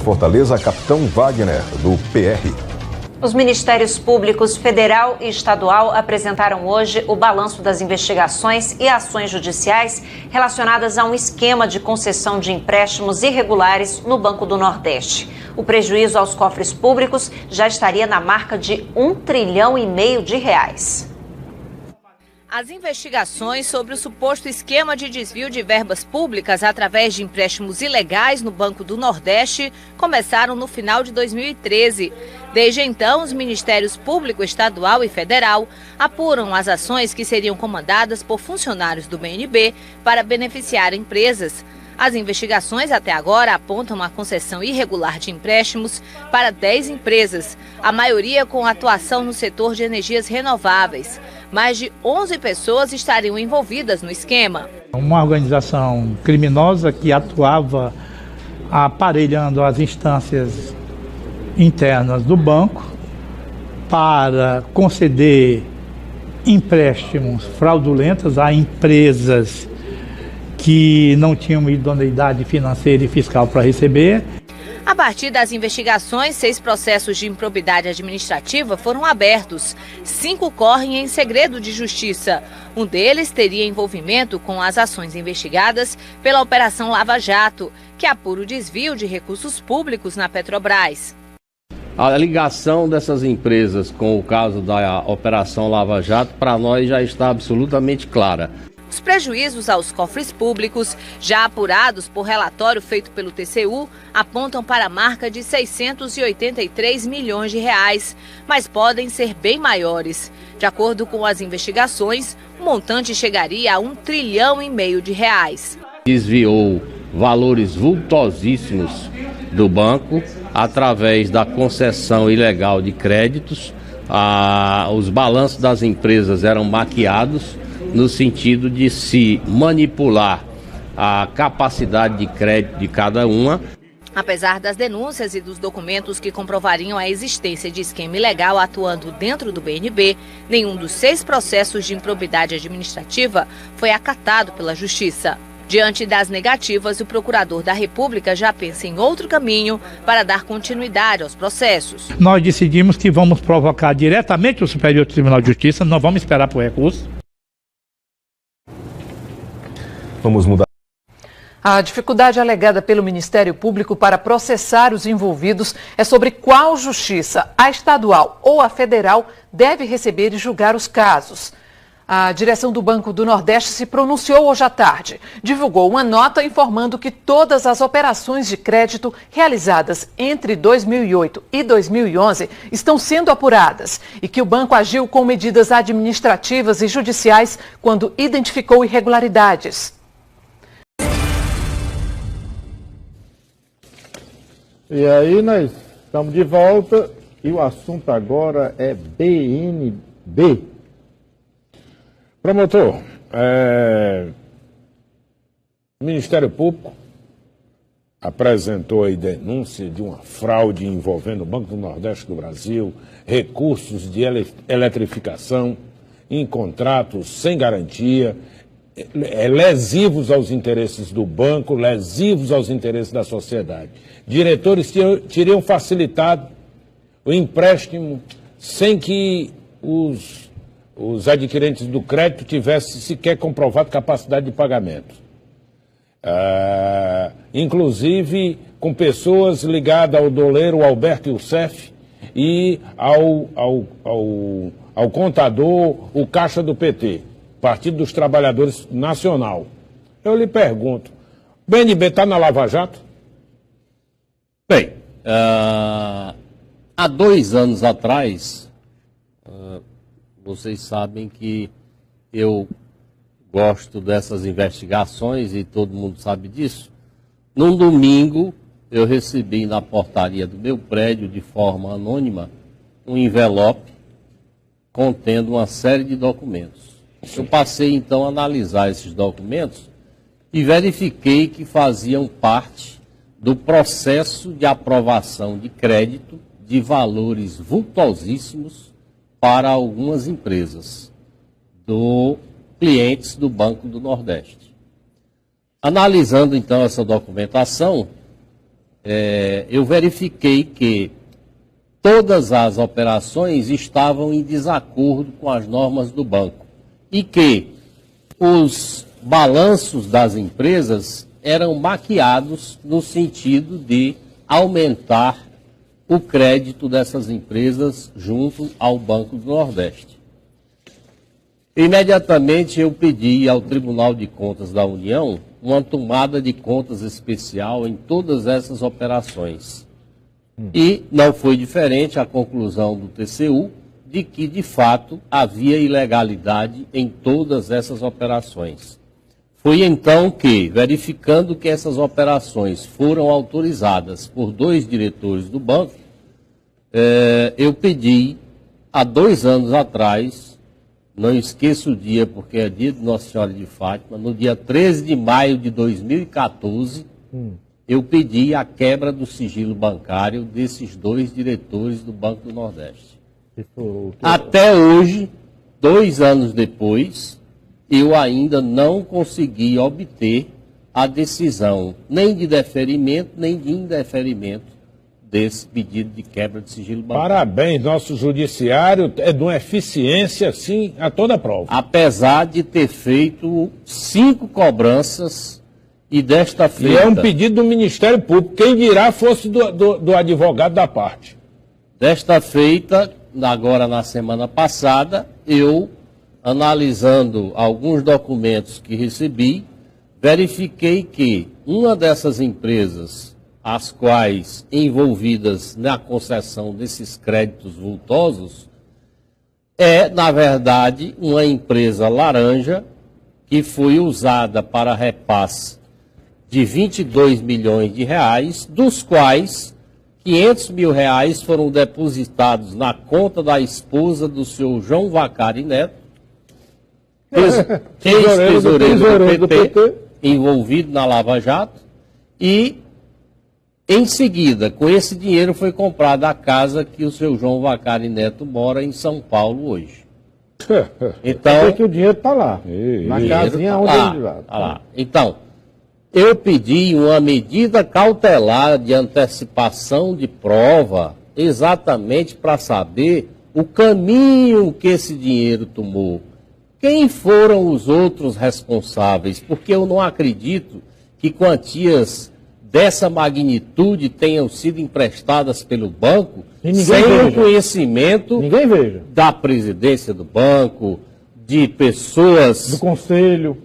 Fortaleza, capitão Wagner, do PR. Os Ministérios Públicos Federal e Estadual apresentaram hoje o balanço das investigações e ações judiciais relacionadas a um esquema de concessão de empréstimos irregulares no Banco do Nordeste. O prejuízo aos cofres públicos já estaria na marca de R$1,5 trilhão de reais. As investigações sobre o suposto esquema de desvio de verbas públicas através de empréstimos ilegais no Banco do Nordeste começaram no final de 2013. Desde então, os Ministérios Público Estadual e Federal apuram as ações que seriam comandadas por funcionários do BNB para beneficiar empresas. As investigações até agora apontam a concessão irregular de empréstimos para 10 empresas, a maioria com atuação no setor de energias renováveis. Mais de 11 pessoas estariam envolvidas no esquema. Uma organização criminosa que atuava aparelhando as instâncias internas do banco para conceder empréstimos fraudulentos a empresas que não tinham idoneidade financeira e fiscal para receber. A partir das investigações, 6 processos de improbidade administrativa foram abertos. 5 correm em segredo de justiça. Um deles teria envolvimento com as ações investigadas pela Operação Lava Jato, que apura o desvio de recursos públicos na Petrobras. A ligação dessas empresas com o caso da Operação Lava Jato, para nós, já está absolutamente clara. Os prejuízos aos cofres públicos, já apurados por relatório feito pelo TCU, apontam para a marca de 683 milhões de reais, mas podem ser bem maiores. De acordo com as investigações, o montante chegaria a R$1,5 trilhão de reais. Desviou valores vultosíssimos do banco através da concessão ilegal de créditos. Os balanços das empresas eram maquiados no sentido de se manipular a capacidade de crédito de cada uma. Apesar das denúncias e dos documentos que comprovariam a existência de esquema ilegal atuando dentro do BNB, nenhum dos 6 processos de improbidade administrativa foi acatado pela Justiça. Diante das negativas, o procurador da República já pensa em outro caminho para dar continuidade aos processos. Nós decidimos que vamos provocar diretamente o Superior Tribunal de Justiça, não vamos esperar por recurso. Vamos mudar. A dificuldade alegada pelo Ministério Público para processar os envolvidos é sobre qual justiça, a estadual ou a federal, deve receber e julgar os casos. A direção do Banco do Nordeste se pronunciou hoje à tarde. Divulgou uma nota informando que todas as operações de crédito realizadas entre 2008 e 2011 estão sendo apuradas e que o banco agiu com medidas administrativas e judiciais quando identificou irregularidades. E aí nós estamos de volta e o assunto agora é BNB. Promotor, o Ministério Público apresentou aí denúncia de uma fraude envolvendo o Banco do Nordeste do Brasil, recursos de eletrificação em contratos sem garantia, lesivos aos interesses do banco, lesivos aos interesses da sociedade. Diretores teriam facilitado o empréstimo sem que os adquirentes do crédito tivessem sequer comprovado capacidade de pagamento. Inclusive com pessoas ligadas ao doleiro Alberto Youssef e ao contador, o caixa do PT, Partido dos Trabalhadores Nacional. Eu lhe pergunto, o BNB está na Lava Jato? Bem, há 2 anos atrás, vocês sabem que eu gosto dessas investigações e todo mundo sabe disso. Num domingo, eu recebi na portaria do meu prédio, de forma anônima, um envelope contendo uma série de documentos. Eu passei, então, a analisar esses documentos e verifiquei que faziam parte do processo de aprovação de crédito de valores vultosíssimos para algumas empresas, clientes do Banco do Nordeste. Analisando, então, essa documentação, eu verifiquei que todas as operações estavam em desacordo com as normas do banco e que os balanços das empresas eram maquiados no sentido de aumentar o crédito dessas empresas junto ao Banco do Nordeste. Imediatamente eu pedi ao Tribunal de Contas da União uma tomada de contas especial em todas essas operações. E não foi diferente a conclusão do TCU de que, de fato, havia ilegalidade em todas essas operações. Foi então que, verificando que essas operações foram autorizadas por 2 diretores do banco, eu pedi, há 2 anos atrás, não esqueço o dia, porque é dia de Nossa Senhora de Fátima, no dia 13 de maio de 2014, eu pedi a quebra do sigilo bancário desses 2 diretores do Banco do Nordeste. Até hoje, 2 anos depois, eu ainda não consegui obter a decisão nem de deferimento, nem de indeferimento desse pedido de quebra de sigilo bancário. Parabéns, nosso judiciário é de uma eficiência, assim, a toda prova. Apesar de ter feito 5 cobranças e desta E feita... é um pedido do Ministério Público, quem dirá fosse do advogado da parte. Desta feita, agora na semana passada, eu, analisando alguns documentos que recebi, verifiquei que uma dessas empresas, as quais envolvidas na concessão desses créditos vultosos, é, na verdade, uma empresa laranja que foi usada para repasse de 22 milhões de reais, dos quais 500 mil reais foram depositados na conta da esposa do senhor João Vacari Neto, ex-tesoureiro do PT, envolvido na Lava Jato, e em seguida, com esse dinheiro foi comprada a casa que o seu João Vacari Neto mora em São Paulo hoje. Então, que o dinheiro está lá, na casinha onde ele vai. Tá lá. Então, eu pedi uma medida cautelar de antecipação de prova exatamente para saber o caminho que esse dinheiro tomou. Quem foram os outros responsáveis? Porque eu não acredito que quantias dessa magnitude tenham sido emprestadas pelo banco sem o conhecimento da presidência do banco, de pessoas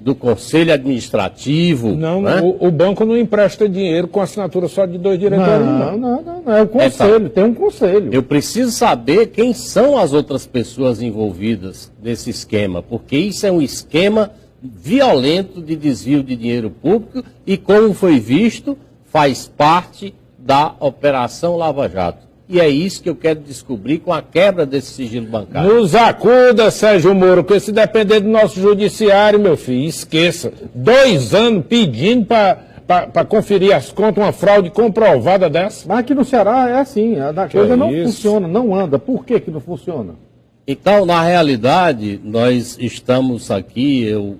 do conselho administrativo. Não, né? o banco não empresta dinheiro com assinatura só de 2 diretores. Não, é o conselho, tem um conselho. Eu preciso saber quem são as outras pessoas envolvidas nesse esquema, porque isso é um esquema violento de desvio de dinheiro público e, como foi visto, faz parte da Operação Lava Jato. E é isso que eu quero descobrir com a quebra desse sigilo bancário. Nos acuda, Sérgio Moro, porque se depender do nosso judiciário, meu filho, esqueça. 2 anos pedindo para conferir as contas, uma fraude comprovada dessa. Mas aqui no Ceará é assim, a coisa não funciona, não anda. Por que não funciona? Então, na realidade, nós estamos aqui, eu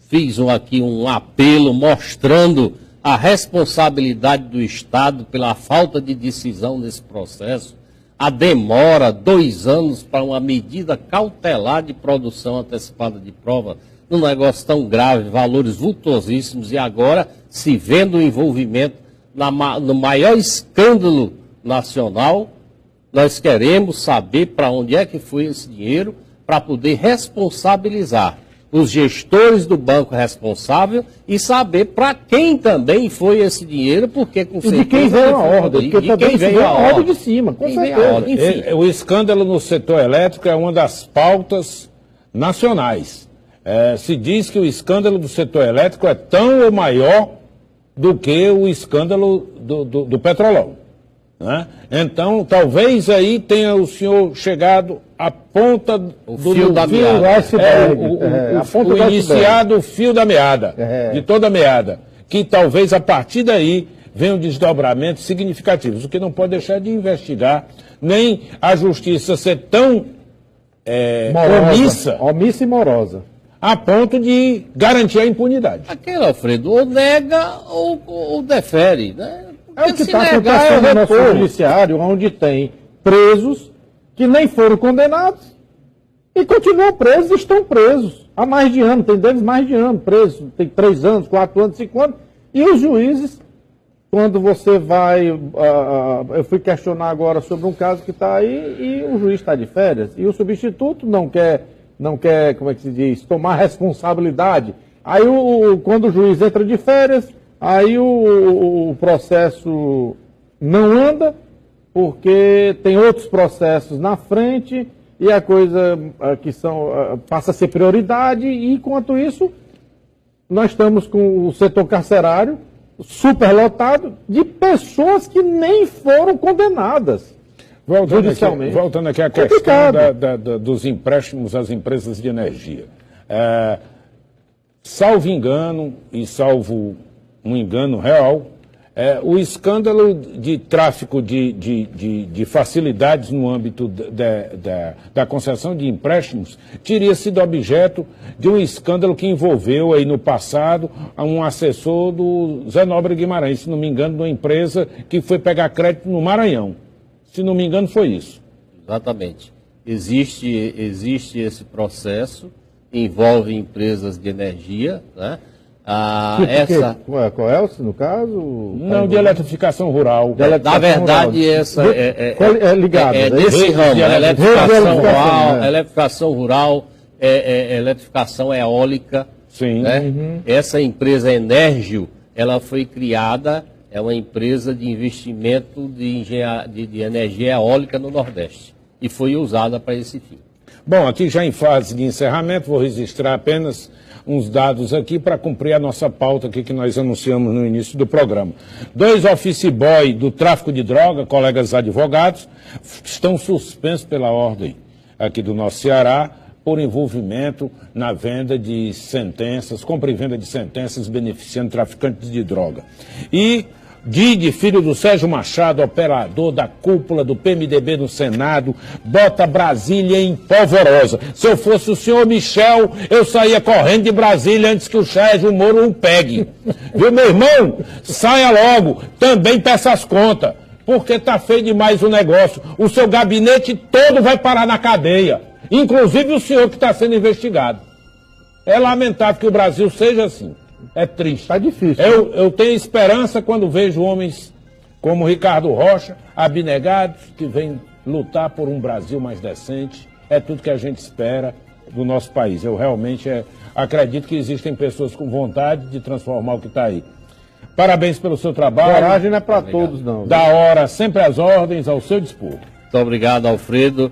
fiz aqui um apelo mostrando a responsabilidade do Estado pela falta de decisão nesse processo, a demora, 2 anos para uma medida cautelar de produção antecipada de prova, num negócio tão grave, valores vultosíssimos, e agora se vendo o envolvimento no maior escândalo nacional. Nós queremos saber para onde é que foi esse dinheiro para poder responsabilizar os gestores do banco responsável e saber para quem também foi esse dinheiro, porque com certeza... E de quem veio a ordem, porque também veio a ordem de cima, com certeza. O escândalo no setor elétrico é uma das pautas nacionais. Se diz que o escândalo do setor elétrico é tão ou maior do que o escândalo do Petrolão. Né? Então, talvez aí tenha o senhor chegado à ponta do fio da meada. O iniciado fio da meada, de toda a meada. Que talvez a partir daí venham desdobramentos significativos. O que não pode deixar de investigar, nem a justiça ser tão omissa e morosa, a ponto de garantir a impunidade. Aquele, Alfredo, ou nega ou defere, né? É o que está acontecendo no nosso judiciário, onde tem presos que nem foram condenados e continuam presos e estão presos há mais de ano. Tem deles mais de ano presos, tem 3 anos, 4 anos, 5 anos. E os juízes, quando você vai... eu fui questionar agora sobre um caso que está aí e o juiz está de férias. E o substituto não quer, como é que se diz, tomar responsabilidade. Aí, quando o juiz entra de férias, aí o processo não anda, porque tem outros processos na frente e a coisa passa a ser prioridade. E, enquanto isso, nós estamos com o setor carcerário superlotado de pessoas que nem foram condenadas judicialmente. Voltando aqui à questão dos empréstimos às empresas de energia. Salvo engano, e salvo um engano real, o escândalo de tráfico de facilidades no âmbito da concessão de empréstimos teria sido objeto de um escândalo que envolveu aí no passado um assessor do Zé Nobre Guimarães, se não me engano, de uma empresa que foi pegar crédito no Maranhão. Se não me engano, foi isso. Exatamente. Existe esse processo, envolve empresas de energia, né? Qual é, no caso? Não, de eletrificação rural. Na verdade, essa é ligada. É desse ramo, eletrificação rural, eletrificação rural, eletrificação eólica. Sim. Né? Uhum. Essa empresa Enérgio, ela foi criada, é uma empresa de investimento de energia eólica no Nordeste e foi usada para esse fim. Bom, aqui já em fase de encerramento, vou registrar apenas uns dados aqui para cumprir a nossa pauta aqui que nós anunciamos no início do programa. 2 office boy do tráfico de droga, colegas advogados, estão suspensos pela ordem aqui do nosso Ceará por envolvimento na venda de sentenças, compra e venda de sentenças beneficiando traficantes de droga. E Didi, filho do Sérgio Machado, operador da cúpula do PMDB no Senado, bota Brasília em polvorosa. Se eu fosse o senhor Michel, eu saía correndo de Brasília antes que o Sérgio Moro o pegue. Viu, meu irmão? Saia logo, também peça as contas, porque tá feio demais o negócio. O seu gabinete todo vai parar na cadeia, inclusive o senhor que está sendo investigado. É lamentável que o Brasil seja assim. É triste. Está difícil. Eu tenho esperança quando vejo homens como Ricardo Rocha, abnegados, que vêm lutar por um Brasil mais decente. É tudo que a gente espera do nosso país. Eu realmente acredito que existem pessoas com vontade de transformar o que está aí. Parabéns pelo seu trabalho. Coragem não é para todos, não. Da hora, sempre às ordens, ao seu dispor. Muito obrigado, Alfredo.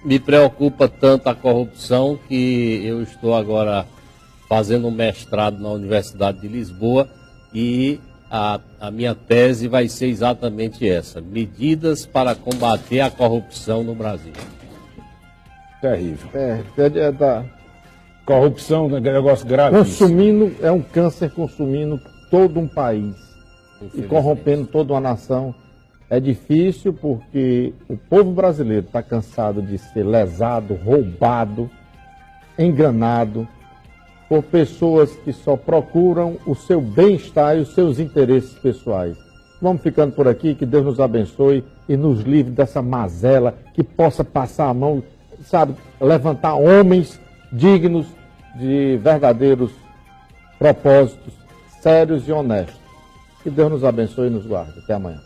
Me preocupa tanto a corrupção que eu estou agora fazendo um mestrado na Universidade de Lisboa e a minha tese vai ser exatamente essa: medidas para combater a corrupção no Brasil. Terrível. Corrupção é um negócio grave. É um câncer consumindo todo um país e corrompendo toda uma nação. É difícil porque o povo brasileiro está cansado de ser lesado, roubado, enganado por pessoas que só procuram o seu bem-estar e os seus interesses pessoais. Vamos ficando por aqui, que Deus nos abençoe e nos livre dessa mazela, que possa passar a mão, sabe, levantar homens dignos de verdadeiros propósitos, sérios e honestos. Que Deus nos abençoe e nos guarde. Até amanhã.